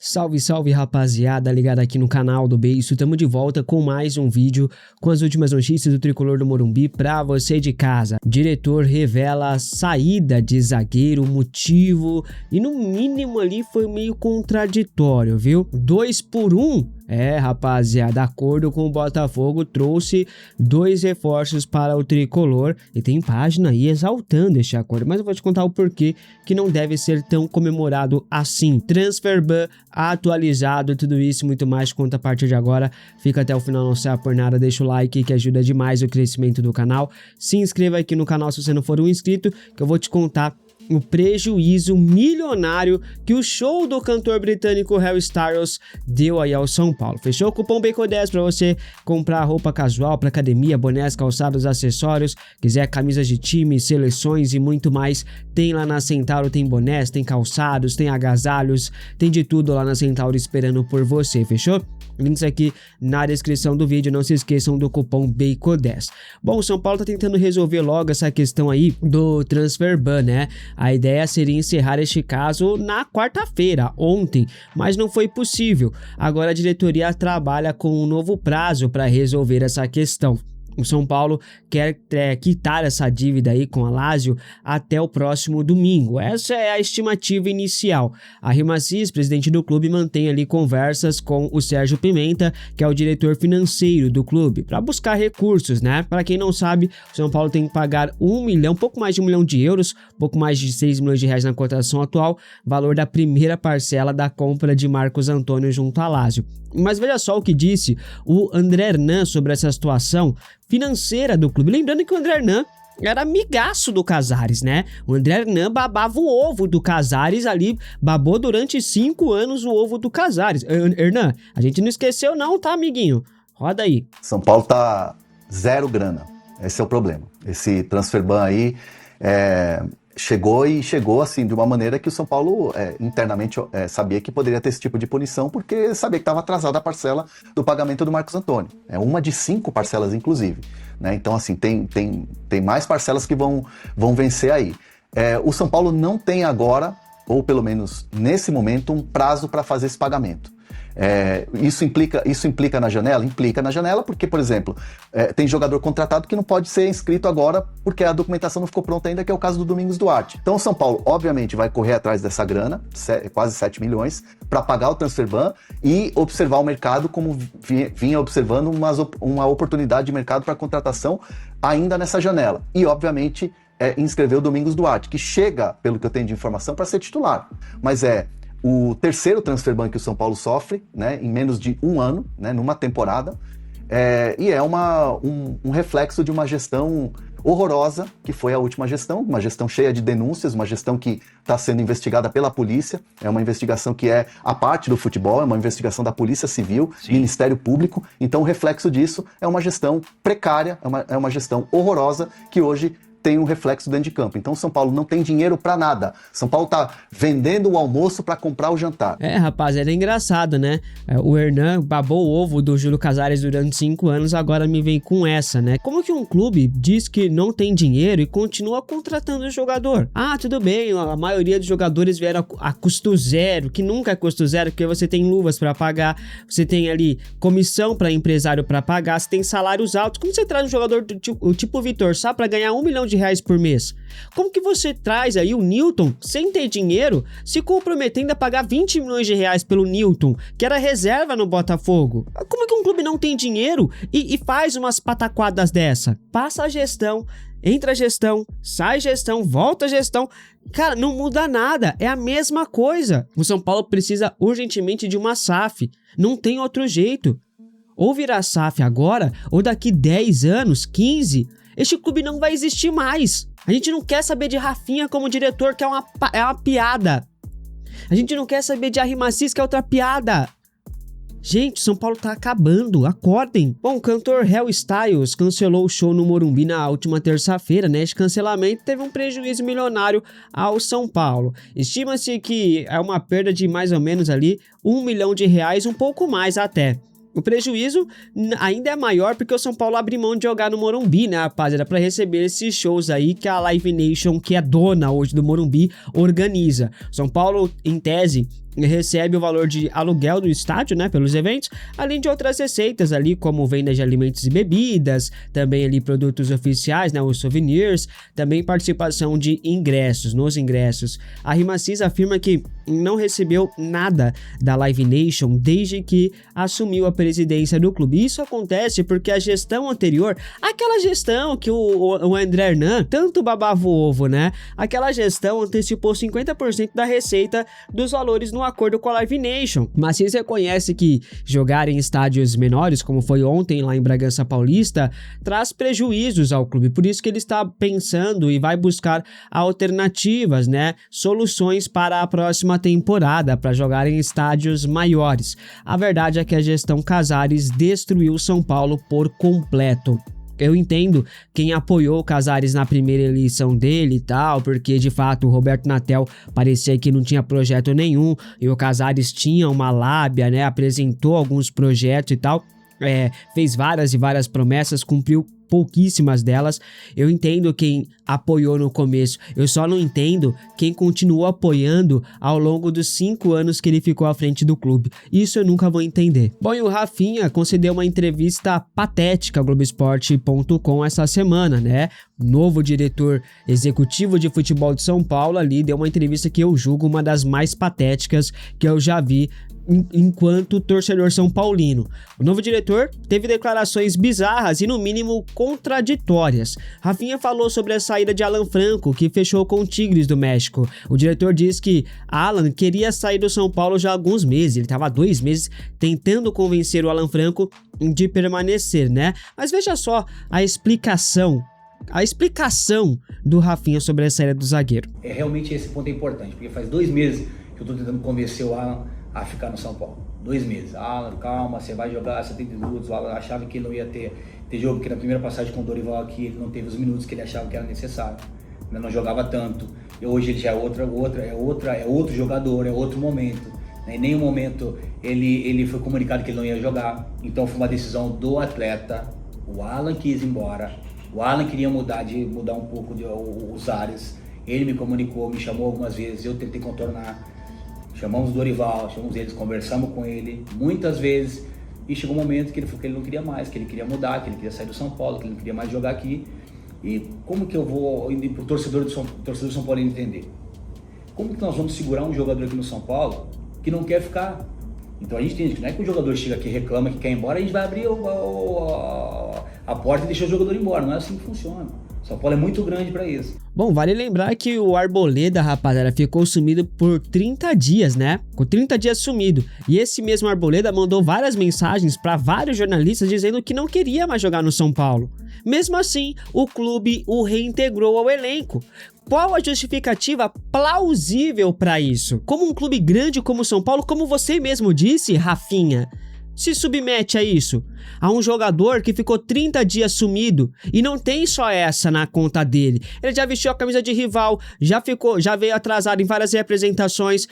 Salve, salve rapaziada, ligado aqui no canal do Beiço, tamo de volta com mais um vídeo com as últimas notícias do Tricolor do Morumbi pra você de casa. Diretor revela saída de zagueiro, motivo e no mínimo ali foi meio contraditório, viu? 2 por 1? Rapaziada, de acordo com o Botafogo, trouxe 2 reforços para o Tricolor e tem página aí exaltando este acordo, mas eu vou te contar o porquê que não deve ser tão comemorado assim. Transfer ban atualizado, tudo isso e muito mais conta a partir de agora. Fica até o final, não sai por nada, deixa o like que ajuda demais o crescimento do canal. Se inscreva aqui no canal se você não for um inscrito, que eu vou te contar o prejuízo milionário que o show do cantor britânico Harry Styles deu aí ao São Paulo. Fechou? Cupom BEICO10 para você comprar roupa casual para academia, bonés, calçados, acessórios, quiser camisas de time, seleções e muito mais. Tem lá na Centauro, tem bonés, tem calçados, tem agasalhos, tem de tudo lá na Centauro esperando por você, fechou? Links aqui na descrição do vídeo, não se esqueçam do cupom BEICO10. Bom, o São Paulo tá tentando resolver logo essa questão aí do transfer ban, né? A ideia seria encerrar este caso na quarta-feira, ontem, mas não foi possível. Agora a diretoria trabalha com um novo prazo para resolver essa questão. O São Paulo quer quitar essa dívida aí com a Lazio até o próximo domingo. Essa é a estimativa inicial. A Rimacis, presidente do clube, mantém ali conversas com o Sérgio Pimenta, que é o diretor financeiro do clube, para buscar recursos, né? Para quem não sabe, o São Paulo tem que pagar pouco mais de 1 milhão de euros, pouco mais de 6 milhões de reais na cotação atual, valor da primeira parcela da compra de Marcos Antônio junto à Lazio. Mas veja só o que disse o André Hernan sobre essa situação financeira do clube. Lembrando que o André Hernan era amigaço do Casares, né? O André Hernan babava o ovo do Casares ali, babou durante 5 anos o ovo do Casares. Hernan, a gente não esqueceu não, tá, amiguinho? Roda aí. São Paulo tá zero grana, esse é o problema. Esse transfer ban aí chegou assim de uma maneira que o São Paulo internamente sabia que poderia ter esse tipo de punição, porque sabia que estava atrasada a parcela do pagamento do Marcos Antônio. É uma de 5 parcelas, inclusive, né? Então, assim, tem mais parcelas que vão vencer aí. O São Paulo não tem agora, ou pelo menos nesse momento, um prazo para fazer esse pagamento. Isso implica na janela? Implica na janela porque, por exemplo, tem jogador contratado que não pode ser inscrito agora porque a documentação não ficou pronta ainda, que é o caso do Domingos Duarte. Então o São Paulo, obviamente, vai correr atrás dessa grana, quase 7 milhões, para pagar o transfer ban e observar o mercado como vinha observando uma oportunidade de mercado para contratação ainda nessa janela. E, obviamente, inscrever o Domingos Duarte, que chega, pelo que eu tenho de informação, para ser titular. Mas o terceiro transfer ban que o São Paulo sofre, né, em menos de 1 ano, né, numa temporada, e é um reflexo de uma gestão horrorosa, que foi a última gestão, uma gestão cheia de denúncias, uma gestão que está sendo investigada pela polícia, é uma investigação que é a parte do futebol, é uma investigação da Polícia Civil, Sim. Ministério Público, então o reflexo disso é uma gestão precária, é uma gestão horrorosa, que hoje tem um reflexo dentro de campo. Então São Paulo não tem dinheiro pra nada. São Paulo tá vendendo o almoço pra comprar o jantar. Rapaz, era engraçado, né? O Hernan babou o ovo do Júlio Casares durante 5 anos, agora me vem com essa, né? Como que um clube diz que não tem dinheiro e continua contratando o jogador? Tudo bem, a maioria dos jogadores vieram a custo zero, que nunca é custo zero, porque você tem luvas pra pagar, você tem ali comissão pra empresário pra pagar, você tem salários altos. Como você traz um jogador tipo Vitor Sá pra ganhar 1 milhão de reais por mês? Como que você traz aí o Newton sem ter dinheiro, se comprometendo a pagar 20 milhões de reais pelo Newton, que era reserva no Botafogo? Como que um clube não tem dinheiro e faz umas pataquadas dessa? Passa a gestão, entra a gestão, sai gestão, volta a gestão. Cara, não muda nada, é a mesma coisa. O São Paulo precisa urgentemente de uma SAF, não tem outro jeito. Ou virar SAF agora, ou daqui 10 anos, 15, este clube não vai existir mais. A gente não quer saber de Rafinha como diretor, que é uma piada. A gente não quer saber de Arrimacis, que é outra piada. Gente, São Paulo tá acabando, acordem. Bom, o cantor Harry Styles cancelou o show no Morumbi na última terça-feira, né? Este cancelamento teve um prejuízo milionário ao São Paulo. Estima-se que é uma perda de mais ou menos ali 1 milhão de reais, um pouco mais até. O prejuízo ainda é maior porque o São Paulo abre mão de jogar no Morumbi, né, rapaziada, para receber esses shows aí que a Live Nation, que é dona hoje do Morumbi, organiza. São Paulo, em tese, recebe o valor de aluguel do estádio, né, pelos eventos, além de outras receitas ali, como venda de alimentos e bebidas, também ali produtos oficiais, né, os souvenirs, também participação de nos ingressos. A RIMACIS afirma que não recebeu nada da Live Nation desde que assumiu a presidência do clube. Isso acontece porque a gestão anterior, aquela gestão que o André Hernan tanto babava o ovo, né, aquela gestão antecipou 50% da receita dos valores no acordo com a Live Nation. Macias reconhece que jogar em estádios menores, como foi ontem lá em Bragança Paulista, traz prejuízos ao clube, por isso que ele está pensando e vai buscar alternativas, né, soluções para a próxima temporada, para jogar em estádios maiores. A verdade é que a gestão Casares destruiu São Paulo por completo. Eu entendo quem apoiou o Casares na primeira eleição dele e tal, porque de fato o Roberto Natel parecia que não tinha projeto nenhum e o Casares tinha uma lábia, né, apresentou alguns projetos e tal, fez várias e várias promessas, cumpriu pouquíssimas delas. Eu entendo quem apoiou no começo, eu só não entendo quem continuou apoiando ao longo dos 5 anos que ele ficou à frente do clube. Isso eu nunca vou entender. Bom, e o Rafinha concedeu uma entrevista patética ao Globoesporte.com essa semana, né? Novo diretor executivo de futebol de São Paulo ali deu uma entrevista que eu julgo uma das mais patéticas que eu já vi enquanto torcedor são paulino. O novo diretor teve declarações bizarras e no mínimo contraditórias. Rafinha falou sobre a saída de Alan Franco, que fechou com o Tigres do México. O diretor diz que Alan queria sair do São Paulo já há alguns meses, ele estava há 2 meses tentando convencer o Alan Franco de permanecer, né? Mas veja só a explicação do Rafinha sobre a saída do zagueiro. Realmente esse ponto é importante, porque faz 2 meses que eu estou tentando convencer o Alan a ficar no São Paulo. 2 meses. Alan, calma, você vai jogar 70 minutos. O Alan achava que ele não ia ter jogo, porque na primeira passagem com o Dorival aqui ele não teve os minutos que ele achava que era necessário. Ele não jogava tanto. E hoje ele já é outro jogador, é outro momento. Em nenhum momento ele foi comunicado que ele não ia jogar. Então foi uma decisão do atleta. O Alan quis ir embora. O Alan queria mudar um pouco os ares. Ele me comunicou, me chamou algumas vezes, eu tentei contornar. Chamamos o Dorival, chamamos eles, conversamos com ele muitas vezes e chegou um momento que ele falou que ele não queria mais, que ele queria mudar, que ele queria sair do São Paulo, que ele não queria mais jogar aqui. E como que eu vou, para o torcedor do São Paulo entender? Como que nós vamos segurar um jogador aqui no São Paulo que não quer ficar? Então a gente entende que não é que o jogador chega aqui e reclama que quer ir embora, a gente vai abrir a porta e deixar o jogador embora. Não é assim que funciona. São Paulo é muito grande para isso. Bom, vale lembrar que o Arboleda, rapaziada, ficou sumido por 30 dias, né? Com 30 dias sumido. E esse mesmo Arboleda mandou várias mensagens para vários jornalistas dizendo que não queria mais jogar no São Paulo. Mesmo assim, o clube o reintegrou ao elenco. Qual a justificativa plausível para isso? Como um clube grande como o São Paulo, como você mesmo disse, Rafinha, se submete a isso? A um jogador que ficou 30 dias sumido e não tem só essa na conta dele. Ele já vestiu a camisa de rival, já veio atrasado em várias representações,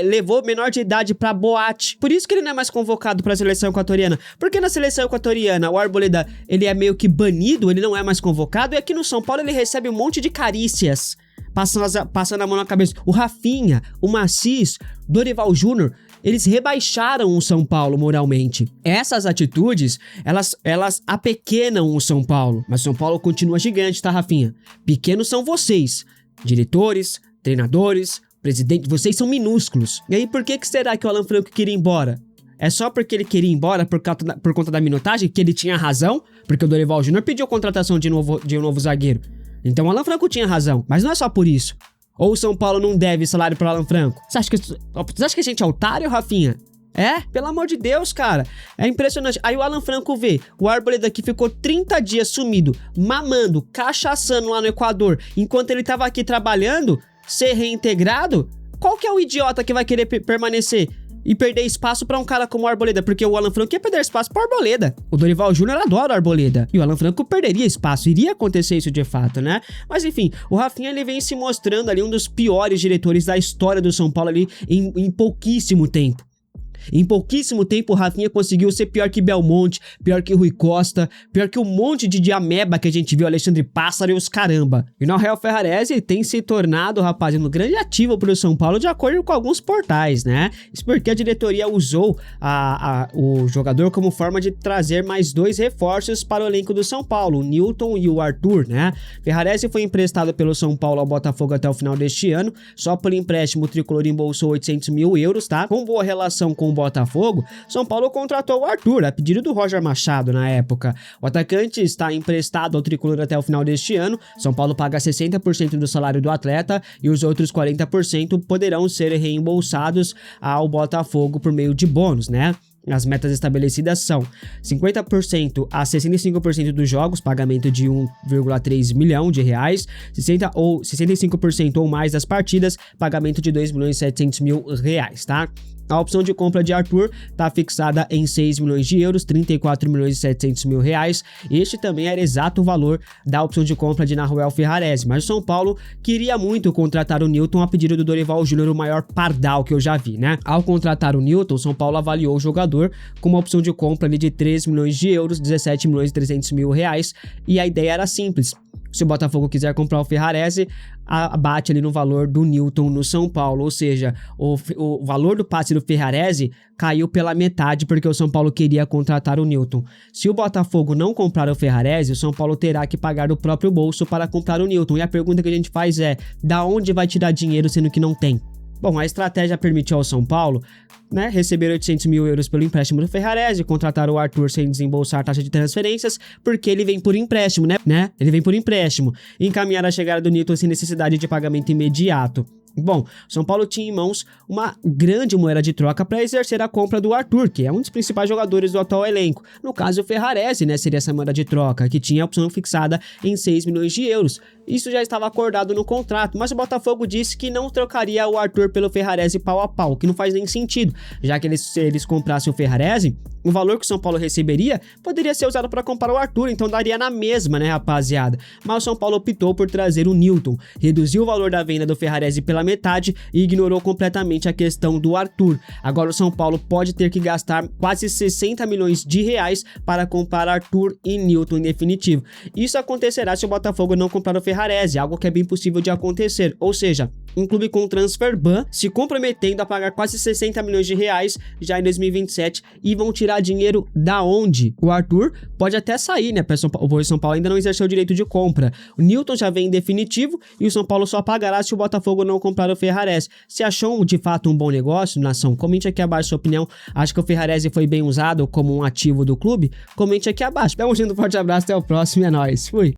levou menor de idade pra boate. Por isso que ele não é mais convocado pra seleção equatoriana. Porque na seleção equatoriana o Arboleda, ele é meio que banido, ele não é mais convocado, e aqui no São Paulo ele recebe um monte de carícias, passando a mão na cabeça. O Rafinha, o Maciz, Dorival Júnior, eles rebaixaram o São Paulo moralmente. Essas atitudes, elas apequenam o São Paulo. Mas São Paulo continua gigante, tá, Rafinha? Pequenos são vocês, diretores, treinadores, presidente, vocês são minúsculos. E aí, por que será que o Alan Franco queria ir embora? É só porque ele queria ir embora por conta da minutagem, que ele tinha razão? Porque o Dorival Júnior pediu a contratação de um novo zagueiro. Então o Alan Franco tinha razão, mas não é só por isso. Ou o São Paulo não deve salário para Alan Franco? Você acha que a gente é otário, Rafinha? É? Pelo amor de Deus, cara. É impressionante. Aí o Alan Franco vê o Arboleda que ficou 30 dias sumido, mamando, cachaçando lá no Equador, enquanto ele tava aqui trabalhando, ser reintegrado. Qual que é o idiota que vai querer permanecer e perder espaço pra um cara como o Arboleda? Porque o Alan Franco ia perder espaço pro Arboleda. O Dorival Júnior adora o Arboleda. E o Alan Franco perderia espaço. Iria acontecer isso de fato, né? Mas enfim, o Rafinha, ele vem se mostrando ali um dos piores diretores da história do São Paulo ali em pouquíssimo tempo. Em pouquíssimo tempo, o Rafinha conseguiu ser pior que Belmonte, pior que Rui Costa, pior que um monte de ameba que a gente viu, Alexandre Pássaro e os caramba. E o Rafael Ferrarese tem se tornado, rapaz, um grande ativo para o São Paulo, de acordo com alguns portais, né? Isso porque a diretoria usou o jogador como forma de trazer mais 2 reforços para o elenco do São Paulo, o Newton e o Arthur, né? Ferrarese foi emprestado pelo São Paulo ao Botafogo até o final deste ano, só por empréstimo o tricolor embolsou 800 mil euros, tá? Com boa relação com o Botafogo, São Paulo contratou o Arthur, a pedido do Roger Machado na época. O atacante está emprestado ao tricolor até o final deste ano, São Paulo paga 60% do salário do atleta e os outros 40% poderão ser reembolsados ao Botafogo por meio de bônus, né? As metas estabelecidas são 50% a 65% dos jogos, pagamento de 1,3 milhão de reais, 65% ou mais das partidas, pagamento de 2.700.000 reais, tá? A opção de compra de Arthur está fixada em 6 milhões de euros, 34.700.000 reais. Este também era exato o valor da opção de compra de Nahuel Ferrarese, mas o São Paulo queria muito contratar o Newton a pedido do Dorival Júnior, o maior pardal que eu já vi, né? Ao contratar o Newton, o São Paulo avaliou o jogador com uma opção de compra ali de 3 milhões de euros, 17.300.000 reais, e a ideia era simples. Se o Botafogo quiser comprar o Ferrarese, bate ali no valor do Newton no São Paulo, ou seja, o valor do passe do Ferrarese caiu pela metade porque o São Paulo queria contratar o Newton. Se o Botafogo não comprar o Ferrarese, o São Paulo terá que pagar do próprio bolso para comprar o Newton. E a pergunta que a gente faz é, da onde vai tirar dinheiro sendo que não tem? Bom, a estratégia permitiu ao São Paulo, né, receber 800 mil euros pelo empréstimo do Ferrarese, contratar o Arthur sem desembolsar taxa de transferências, porque ele vem por empréstimo, né? Ele vem por empréstimo. E encaminhar a chegada do Newton sem necessidade de pagamento imediato. Bom, São Paulo tinha em mãos uma grande moeda de troca para exercer a compra do Arthur, que é um dos principais jogadores do atual elenco. No caso, o Ferrarese, né, seria essa moeda de troca, que tinha a opção fixada em 6 milhões de euros. Isso já estava acordado no contrato, mas o Botafogo disse que não trocaria o Arthur pelo Ferrarese pau a pau, que não faz nem sentido, já que se eles comprassem o Ferrarese, o valor que o São Paulo receberia poderia ser usado para comprar o Arthur, então daria na mesma, né, rapaziada? Mas o São Paulo optou por trazer o Newton, reduziu o valor da venda do Ferrarese pela metade e ignorou completamente a questão do Arthur. Agora o São Paulo pode ter que gastar quase 60 milhões de reais para comprar Arthur e Newton em definitivo. Isso acontecerá se o Botafogo não comprar o Ferrarese, algo que é bem possível de acontecer, ou seja, um clube com transfer ban se comprometendo a pagar quase 60 milhões de reais já em 2027 e vão tirar dinheiro da onde? O Arthur pode até sair, né? O São Paulo ainda não exerceu o direito de compra. O Newton já vem em definitivo e o São Paulo só pagará se o Botafogo não comprar o Ferrarese. Se achou de fato um bom negócio, nação? Comente aqui abaixo a sua opinião. Acha que o Ferrarese foi bem usado como um ativo do clube? Comente aqui abaixo. Tamo junto, forte abraço, até o próximo e é nóis. Fui!